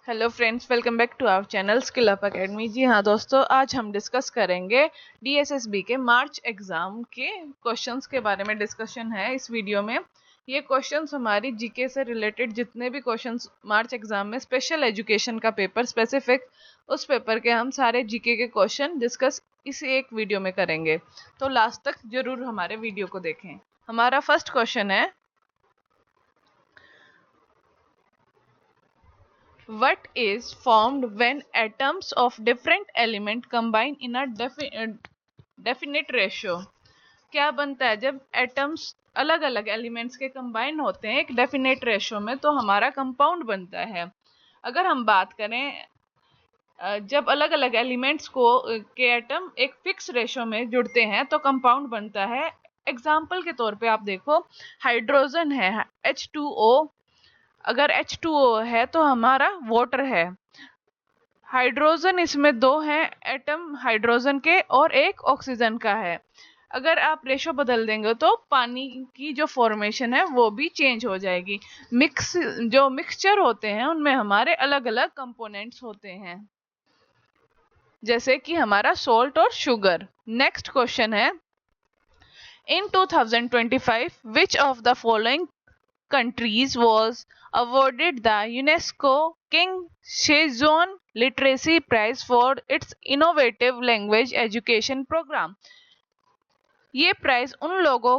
Hello friends, welcome back to our channel skill up academy. जी हाँ दोस्तों, आज हम डिस्कस करेंगे डीएसएसबी के मार्च एग्जाम के क्वेश्चंस के बारे में डिस्कशन है इस वीडियो में। ये क्वेश्चंस हमारी जीके से रिलेटेड जितने भी क्वेश्चंस मार्च एग्जाम में स्पेशल एजुकेशन का पेपर स्पेसिफिक उस पेपर के हम सारे जीके के क्वेश्चन डिस्कस इस एक वीडियो में करेंगे, तो लास्ट तक जरूर हमारे वीडियो को देखें। हमारा फर्स्ट क्वेश्चन है, what is formed when atoms of different element combine in a definite ratio? क्या बनता है जब एटम्स अलग अलग एलिमेंट्स के कंबाइन होते हैं एक डेफिनेट रेशो में, तो हमारा कंपाउंड बनता है। अगर हम बात करें जब अलग अलग एलिमेंट्स के एटम एक फिक्स रेशो में जुड़ते हैं तो कंपाउंड बनता है। एग्जाम्पल के तौर पे आप देखो, हाइड्रोजन है H2O, अगर H2O है तो हमारा वाटर है। हाइड्रोजन इसमें दो हैं एटम हाइड्रोजन के और एक ऑक्सीजन का है। अगर आप रेशो बदल देंगे तो पानी की जो फॉर्मेशन है वो भी चेंज हो जाएगी। जो मिक्सचर होते हैं उनमें हमारे अलग अलग कंपोनेंट्स होते हैं, जैसे कि हमारा सोल्ट और शुगर। नेक्स्ट क्वेश्चन है, इन 2025 विच of the following countries was awarded the UNESCO King Sejong Literacy Prize for its innovative language education program? ये प्राइज उन लोगों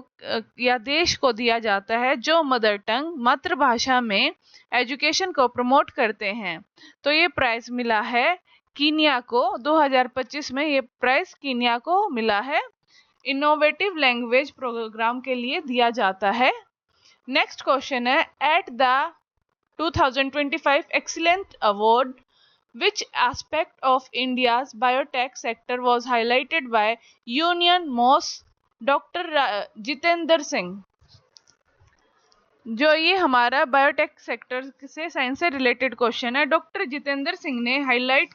या देश को दिया जाता है जो मदर टंग मातृभाषा में एजुकेशन को प्रमोट करते हैं। तो ये प्राइज मिला है कीनिया को। 2025 में ये प्राइज कीनिया को मिला है। इनोवेटिव लैंग्वेज प्रोग्राम के लिए दिया जाता है। नेक्स्ट क्वेश्चन है, at the 2025 excellence award which aspect of India's biotech sector was highlighted by Union Moss doctor Jitendra Singh. जो ये हमारा बायोटेक सेक्टर से साइंस से रिलेटेड क्वेश्चन है, डॉक्टर जितेंद्र सिंह ने हाईलाइट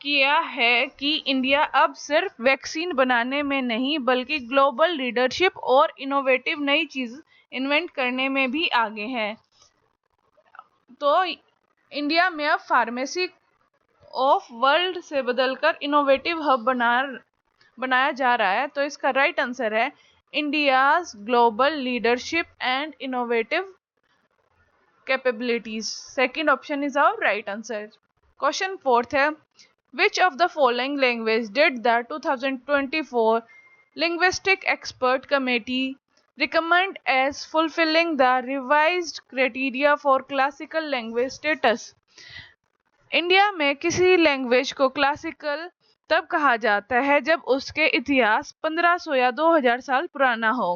किया है कि इंडिया अब सिर्फ वैक्सीन बनाने में नहीं बल्कि ग्लोबल लीडरशिप और इनोवेटिव नई चीज इन्वेंट करने में भी आगे है। तो इंडिया में अब फार्मेसी ऑफ वर्ल्ड से बदलकर इनोवेटिव हब बनाया जा रहा है। तो इसका राइट आंसर है India's global leadership and innovative capabilities. Second option is our right answer. Question fourth है, which of the following language did the 2024 linguistic expert committee recommend as fulfilling the revised criteria for classical language status? India में किसी language को classical तब कहा जाता है जब उसके इतिहास 1500 या 2000 साल पुराना हो।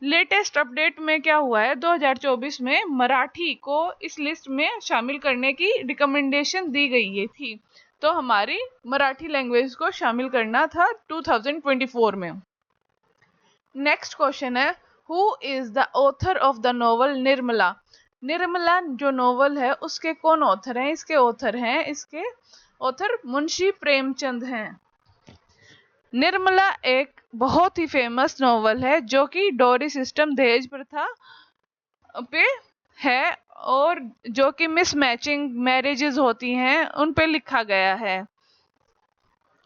लेटेस्ट अपडेट में क्या हुआ है, 2024 में मराठी को इस लिस्ट में शामिल करने की रिकमेंडेशन दी गई थी। तो हमारी मराठी लैंग्वेज को शामिल करना था 2024 में। नेक्स्ट क्वेश्चन है, who is the author of the novel Nirmala? Nirmala जो नॉवल है उसके कौन ऑथर हैं? इसके ऑथर मुंशी प्रेमचंद हैं। निर्मला एक बहुत ही फेमस नॉवल है जो कि डोरी सिस्टम दहेज प्रथा पे है और जो कि मिसमैचिंग मैरिजेस होती हैं उन पे लिखा गया है,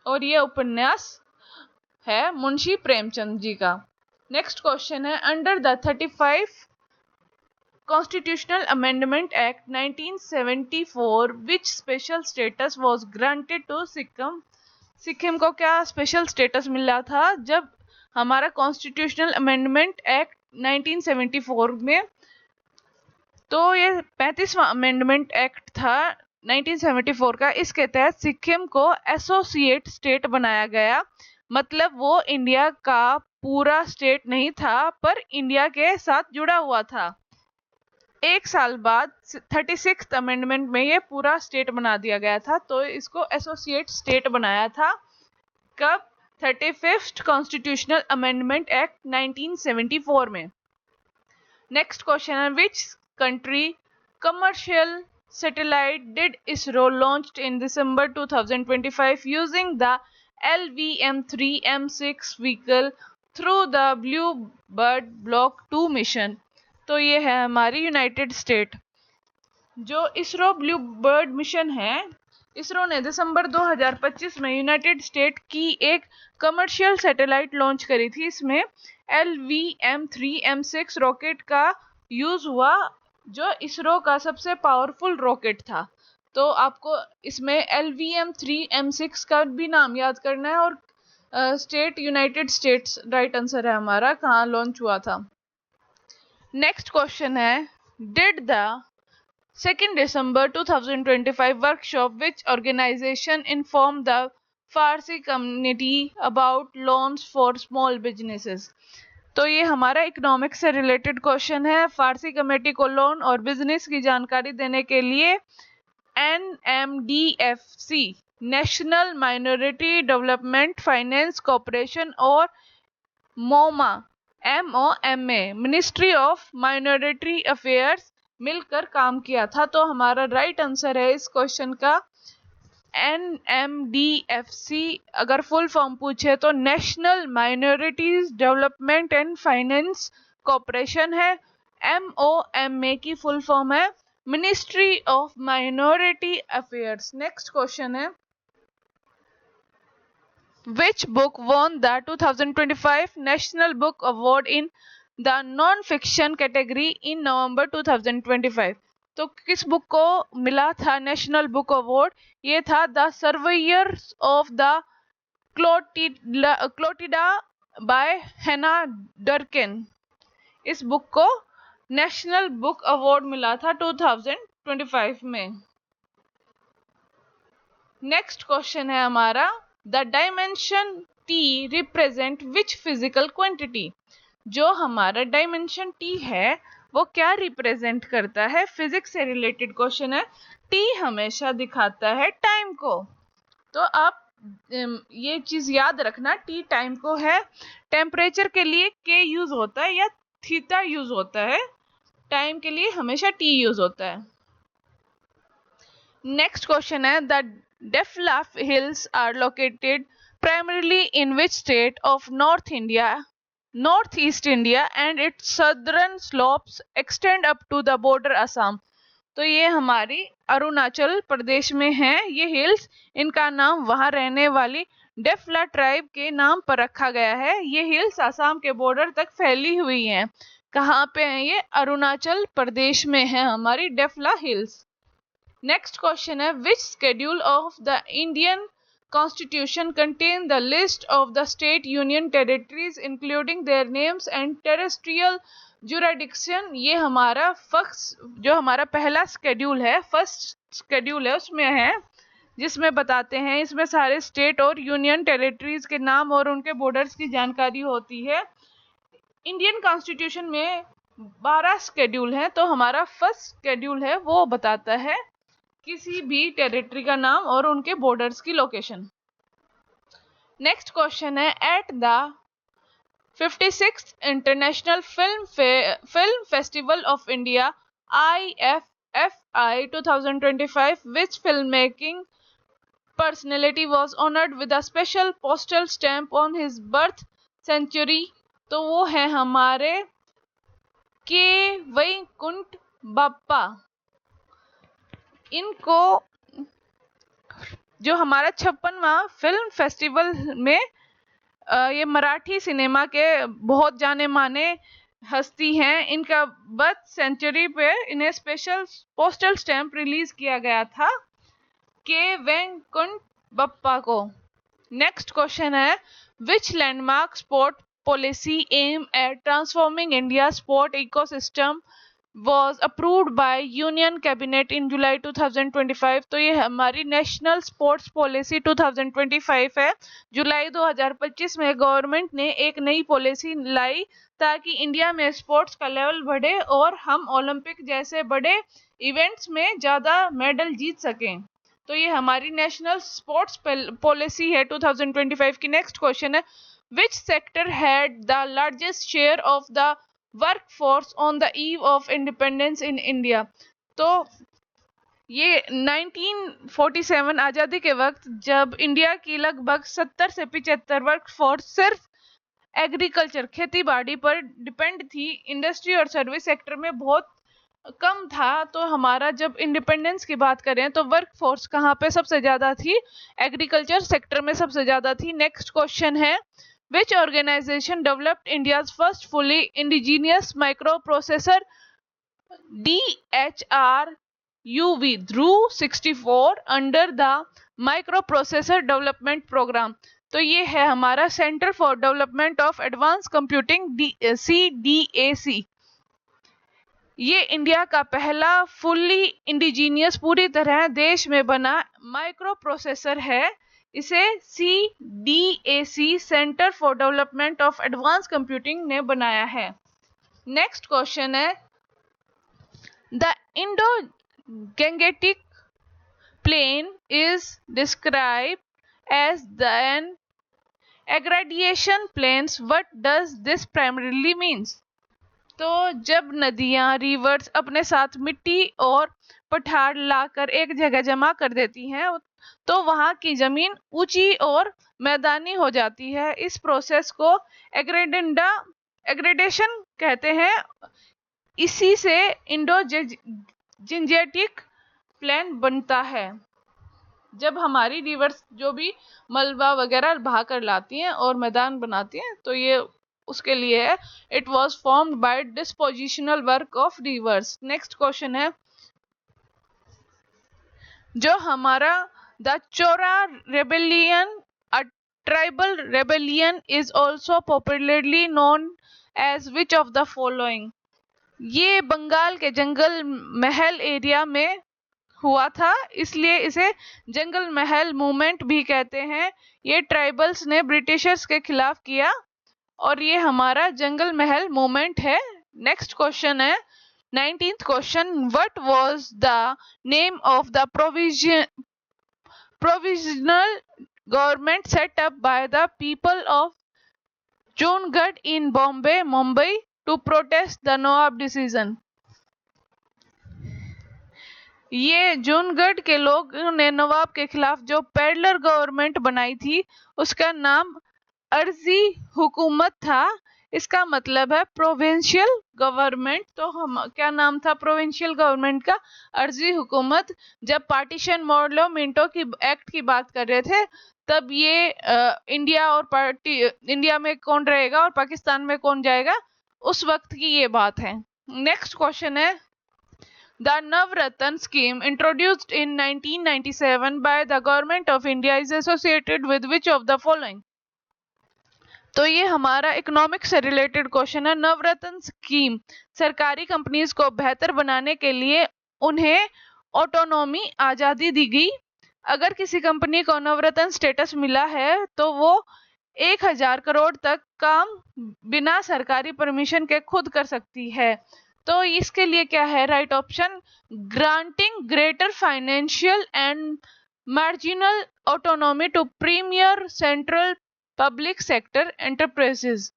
और ये उपन्यास है मुंशी प्रेमचंद जी का। नेक्स्ट क्वेश्चन है, under the 35 Constitutional Amendment Act 1974 which special status was granted to Sikkim? Sikkim को क्या स्पेशल स्टेटस मिला था जब हमारा कॉन्स्टिट्यूशनल अमेंडमेंट एक्ट 1974 में? तो ये 35वां अमेंडमेंट एक्ट था 1974 का। इसके तहत सिक्किम को एसोसिएट स्टेट बनाया गया। मतलब वो इंडिया का पूरा स्टेट नहीं था पर इंडिया के साथ जुड़ा हुआ था। एक साल बाद 36th अमेंडमेंट में ये पूरा स्टेट बना दिया गया था, तो इसको एसोसिएट स्टेट बनाया था। कब? 35th कॉन्स्टिट्यूशनल अमेंडमेंट एक्ट 1974 में। नेक्स्ट क्वेश्चन है, which country commercial satellite did ISRO launched in December 2025 using the LVM-3 M6 vehicle through the Blue Bird Block 2 mission? तो ये है हमारी यूनाइटेड स्टेट। जो इसरो ब्लू बर्ड मिशन है, इसरो ने दिसंबर 2025 में यूनाइटेड स्टेट की एक कमर्शियल सैटेलाइट लॉन्च करी थी। इसमें LVM-3M6 रॉकेट का यूज हुआ, जो इसरो का सबसे पावरफुल रॉकेट था। तो आपको इसमें LVM-3M6 का भी नाम याद करना है, और state United states right answer है हमारा, कहाँ लॉन्च हुआ था। नेक्स्ट क्वेश्चन है, did the 2nd December 2025 workshop which organization informed the Farsi community about loans for small businesses। तो ये हमारा इकोनॉमिक्स से रिलेटेड क्वेश्चन है। फारसी कमेटी को लोन और बिजनेस की जानकारी देने के लिए NMDFC national minority development finance corporation और MoMA ministry of minority affairs मिलकर काम किया था। तो हमारा राइट आंसर है इस क्वेश्चन का NMDFC। अगर फुल फॉर्म पूछे तो national minorities development and finance corporation है। MoMA की फुल फॉर्म है ministry of minority affairs. Next question है, which book won the 2025 National Book Award in the non-fiction category in November 2025? तो किस book को मिला था नेशनल बुक अवार्ड? ये था the surveyors of the Clotilda by Hannah Durkin. इस book को नेशनल बुक अवार्ड मिला था 2025 में। नेक्स्ट क्वेश्चन है हमारा, the dimension T represent which physical quantity? जो हमारा डायमेंशन टी है वो क्या रिप्रेजेंट करता है? फिजिक्स से रिलेटेड क्वेश्चन है। टी हमेशा दिखाता है टाइम को। तो आप ये चीज याद रखना, टी टाइम को है। टेम्परेचर के लिए के यूज होता है या थीटा यूज होता है, टाइम के लिए हमेशा टी यूज होता है। नेक्स्ट क्वेश्चन है, the Dafla hills are located primarily in which state of Northeast India and its southern slopes extend up to the border Assam? तो ये हमारी अरुणाचल प्रदेश में है ये हिल्स। इनका नाम वहां रहने वाली डेफला ट्राइब के नाम पर रखा गया है। ये हिल्स असम के बॉर्डर तक फैली हुई हैं। कहाँ पे है ये? अरुणाचल प्रदेश में है हमारी डेफला हिल्स। नेक्स्ट क्वेश्चन है, which schedule of the Indian Constitution contain the list of the state union territories including their names and terrestrial jurisdiction? ये हमारा जो हमारा पहला स्केड्यूल है, फर्स्ट स्केड्यूल है, उसमें है जिसमें बताते हैं इसमें सारे स्टेट और यूनियन टेरिटरीज के नाम और उनके बॉर्डर्स की जानकारी होती है। इंडियन कॉन्स्टिट्यूशन में 12 स्केड्यूल है, तो हमारा फर्स्ट स्केड्यूल है वो बताता है किसी भी टेरिटरी का नाम और उनके बॉर्डर्स की लोकेशन। नेक्स्ट क्वेश्चन है, at the 56th international film festival of India IFFI 2025 which filmmaking personality was honored with a special postal stamp on his birth century? तो वो है हमारे के वैकुंठ बप्पा। इनको जो हमारा 56वां फिल्म फेस्टिवल में ये मराठी सिनेमा के बहुत जाने माने हस्ती हैं। इनका बर्थ सेंचुरी पे इन्हें स्पेशल पोस्टल स्टैम्प रिलीज किया गया था के वेंकुंठ बप्पा को। नेक्स्ट क्वेश्चन है, which landmark sport policy aim at transforming India sport ecosystem was approved by Union Cabinet in July 2025? तो ये हमारी नेशनल स्पोर्ट्स पॉलिसी 2025 है। जुलाई 2025 में गवर्नमेंट ने एक नई पॉलिसी लाई ताकि इंडिया में स्पोर्ट्स का लेवल बढ़े और हम ओलंपिक जैसे बड़े इवेंट्स में ज़्यादा मेडल जीत सकें। तो ये हमारी नेशनल स्पोर्ट्स पॉलिसी है 2025 की। नेक्स्ट क्वेश्चन है, which sector had the largest share of the workforce on the eve of independence in India? तो ये 1947 आज़ादी के वक्त जब इंडिया की लगभग 70 से 75 वर्कफोर्स सिर्फ एग्रीकल्चर खेती बाड़ी पर डिपेंड थी, इंडस्ट्री और सर्विस सेक्टर में बहुत कम था, तो हमारा जब इंडिपेंडेंस की बात करें तो वर्क फोर्स कहाँ पे सबसे ज्यादा थी? एग्रीकल्चर सेक्टर में सबसे ज्यादा थी। नेक्स्ट क्वेश्चन है, which organisation developed India's first fully indigenous micro processor DHR-UV Dhruv 64 under the micro processor development programme? तो ये है हमारा centre for development of advance computing CDAC। ये इंडिया का पहला फुल्ली इंडिजीनियस पूरी तरह देश में बना माइक्रो प्रोसेसर है। इसे CDAC centre for development of advance computing ने बनाया है। नेक्स्ट क्वेश्चन है, the Indo Gangetic plain is described as an aggradation plains. What does this primarily means? तो जब नदियां रिवर्स अपने साथ मिट्टी और पठार लाकर एक जगह जमा कर देती हैं तो वहां की जमीन ऊंची और मैदानी हो जाती है। इस प्रोसेस को एग्रेडेशन कहते हैं। इसी से इंडो जिंजेटिक प्लेन बनता है। जब हमारी रिवर्स जो भी मलबा वगैरह बहा कर लाती हैं और मैदान बनाती हैं तो ये उसके लिए है। It was formed by depositional work of rivers. Next question है, जो हमारा the Chuar rebellion, a tribal rebellion, is also popularly known as which of the following? ये बंगाल के जंगल महल एरिया में हुआ था, इसलिए इसे जंगल महल मूवमेंट भी कहते हैं। ये ट्राइबल्स ने ब्रिटिशर्स के खिलाफ किया और ये हमारा जंगल महल मूवमेंट है। नेक्स्ट क्वेश्चन है 19th question, what was the name of the provisional government set up by the people of Junagadh in Bombay Mumbai to protest the nawab decision? ये जूनगढ़ के लोगों ने नवाब के खिलाफ जो पैरेलल गवर्नमेंट बनाई थी उसका नाम अर्जी हुकूमत था। इसका मतलब है प्रोविंशियल गवर्नमेंट। तो हम क्या नाम था प्रोविंशियल गवर्नमेंट का? अर्जी हुकूमत। जब पार्टीशन मॉडलो मिंटो की एक्ट की बात कर रहे थे तब ये इंडिया में कौन रहेगा और पाकिस्तान में कौन जाएगा उस वक्त की ये बात है। नेक्स्ट क्वेश्चन है, the Navratna scheme introduced in 1997 by the government of India is associated with which of the following? तो ये हमारा इकोनॉमिक से रिलेटेड क्वेश्चन है। नवरत्न स्कीम सरकारी कंपनीज को बेहतर बनाने के लिए उन्हें ऑटोनॉमी आजादी दी गई। अगर किसी कंपनी को नवरत्न स्टेटस मिला है तो वो 1000 करोड़ तक काम बिना सरकारी परमिशन के खुद कर सकती है। तो इसके लिए क्या है right option? Granting greater financial and marginal autonomy to premier central public sector enterprises.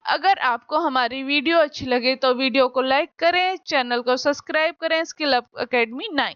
अगर आपको हमारी वीडियो अच्छी लगे तो वीडियो को लाइक करें, चैनल को सब्सक्राइब करें। Skill up academy 9।